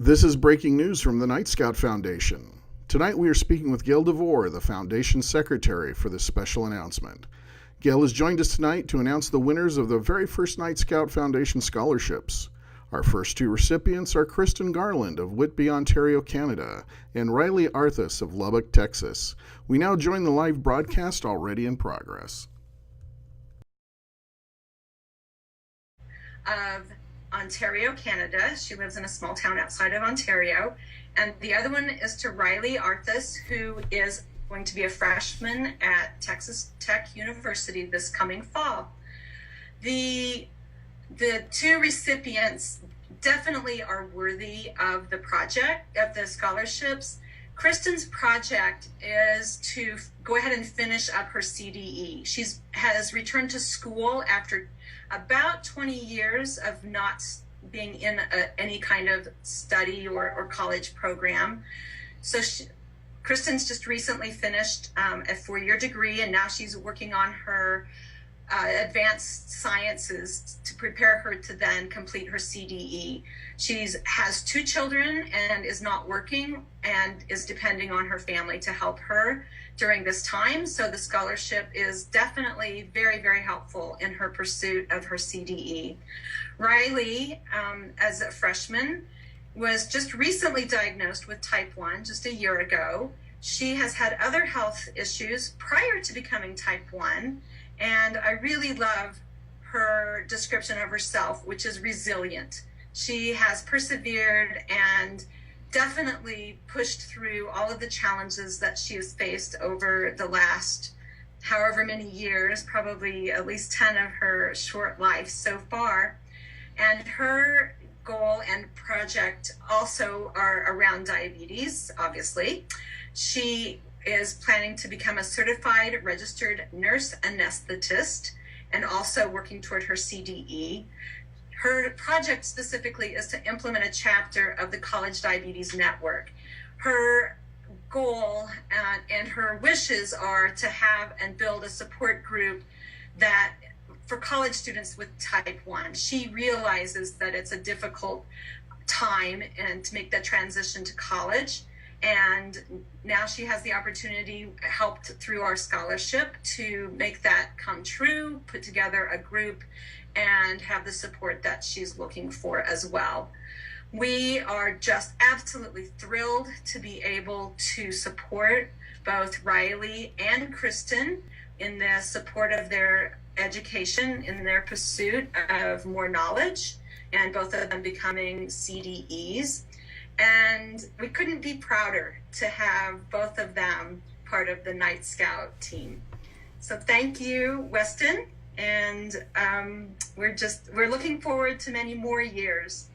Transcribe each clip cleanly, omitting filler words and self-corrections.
This is breaking news from the Nightscout Foundation. Tonight we are speaking with Gail DeVore, the Foundation Secretary, for this special announcement. Gail has joined us tonight to announce the winners of the very first Nightscout Foundation scholarships. Our first two recipients are Kristen Garland of Whitby, Ontario, Canada, and Riley Arthas of Lubbock, Texas. We now join the live broadcast already in progress. Of Ontario, Canada. She lives in a small town outside of Ontario. And the other one is to Riley Arthas, who is going to be a freshman at Texas Tech University this coming fall. The two recipients definitely are worthy of the project, of the scholarships. Kristen's project is to go ahead and finish up her CDE. She has returned to school after about 20 years of not being in any kind of study or college program. So Kristen's just recently finished a 4-year degree, and now she's working on her advanced sciences to prepare her to then complete her CDE. She has 2 children and is not working and is depending on her family to help her during this time. So the scholarship is definitely very, very helpful in her pursuit of her CDE. Riley, as a freshman, was just recently diagnosed with type 1 just a year ago. She has had other health issues prior to becoming type 1. And I really love her description of herself, which is resilient. She has persevered and definitely pushed through all of the challenges that she has faced over the last however many years, probably at least 10 of her short life so far. And her goal and project also are around diabetes, obviously. She is planning to become a certified registered nurse anesthetist and also working toward her CDE. Her project specifically is to implement a chapter of the College Diabetes Network. Her goal and her wishes are to have and build a support group that for college students with type 1. She realizes that it's a difficult time and to make that transition to college. And now she has the opportunity, helped through our scholarship, to make that come true, put together a group, and have the support that she's looking for as well. We are just absolutely thrilled to be able to support both Riley and Kristen in the support of their education, in their pursuit of more knowledge, and both of them becoming CDEs. And we couldn't be prouder to have both of them part of the Nightscout team. So thank you, Weston. And we're looking forward to many more years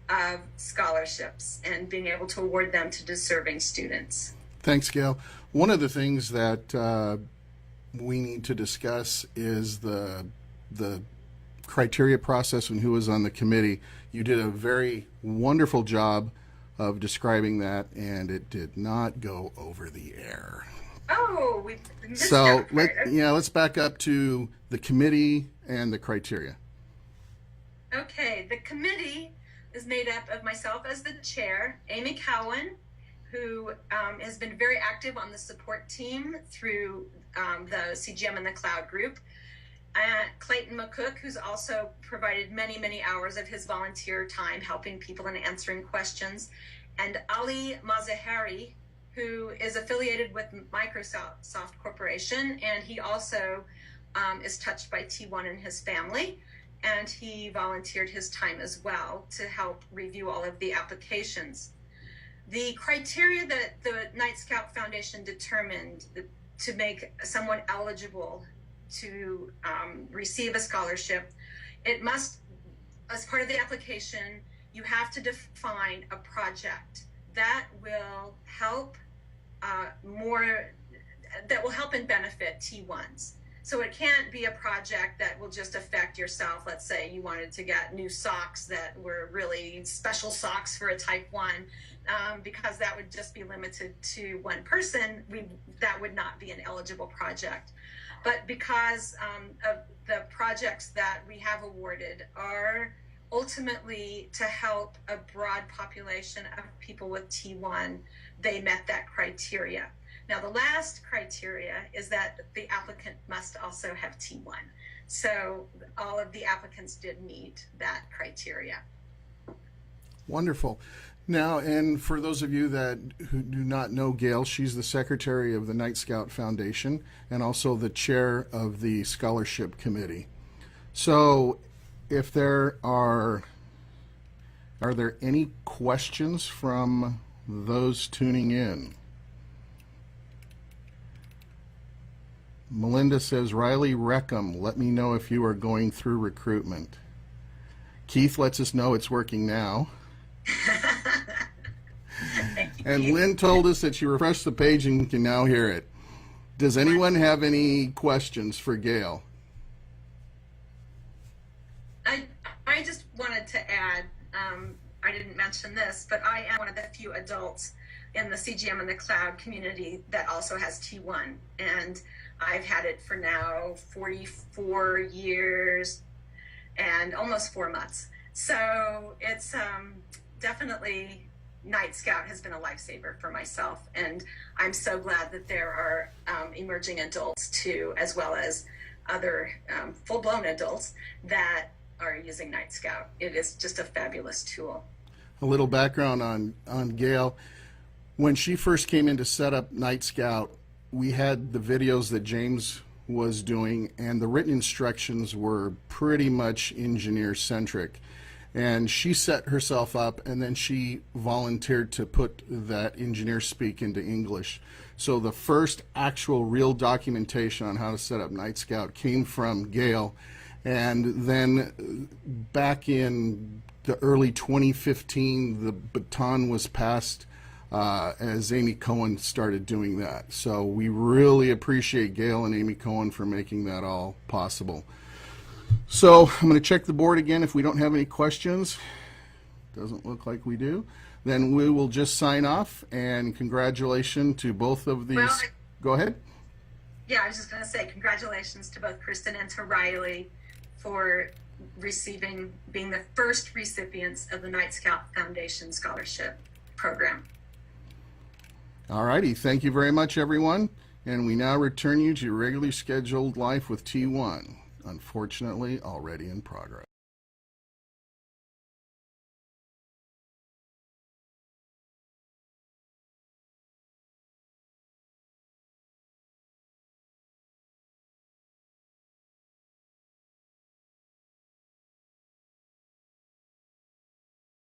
of scholarships and being able to award them to deserving students. Thanks, Gail. One of the things that we need to discuss is the criteria process and who was on the committee. You did a very wonderful job of describing that, and it did not go over the air. Oh, we missed so that part. let's back up to the committee and the criteria. Okay, the committee is made up of myself as the chair, Amy Cowan, who has been very active on the support team through the CGM and the Cloud group. Clayton McCook, who's also provided many, many hours of his volunteer time helping people and answering questions, and Ali Mazahari, who is affiliated with Microsoft Corporation, and he also is touched by T1 and his family, and he volunteered his time as well to help review all of the applications. The criteria that the Nightscout Foundation determined to make someone eligible to receive a scholarship, it must, as part of the application, you have to define a project that will help and benefit T1s. So it can't be a project that will just affect yourself. Let's say you wanted to get new socks that were really special socks for a type 1, because that would just be limited to one person. That would not be an eligible project. But because of the projects that we have awarded are ultimately, to help a broad population of people with T1, they met that criteria. Now, the last criteria is that the applicant must also have T1. So all of the applicants did meet that criteria. Wonderful. Now, and for those of you who do not know Gail, she's the secretary of the Nightscout Foundation and also the chair of the scholarship committee. So, if are there any questions from those tuning in? Melinda says, Riley Reckham, let me know if you are going through recruitment. Keith lets us know it's working now. And Lynn told us that she refreshed the page and can now hear it. Does anyone have any questions for Gail? I just wanted to add, I didn't mention this, but I am one of the few adults in the CGM and the cloud community that also has T1. And I've had it for now 44 years and almost 4 months. So it's definitely, Nightscout has been a lifesaver for myself. And I'm so glad that there are emerging adults too, as well as other full-blown adults that are using Nightscout. It is just a fabulous tool. A little background on Gail. When she first came in to set up Nightscout, we had the videos that James was doing, and the written instructions were pretty much engineer-centric. And she set herself up, and then she volunteered to put that engineer speak into English. So the first actual real documentation on how to set up Nightscout came from Gail. And then back in the early 2015, the baton was passed as Amy Cohen started doing that. So we really appreciate Gail and Amy Cohen for making that all possible. So I'm going to check the board again. If we don't have any questions, doesn't look like we do, then we will just sign off. And congratulations to both of these. Well, Go ahead. Yeah, I was just going to say congratulations to both Kristen and to Riley for being the first recipients of the Nightscout Foundation Scholarship Program. All righty. Thank you very much, everyone. And we now return you to your regularly scheduled life with T1. Unfortunately, already in progress.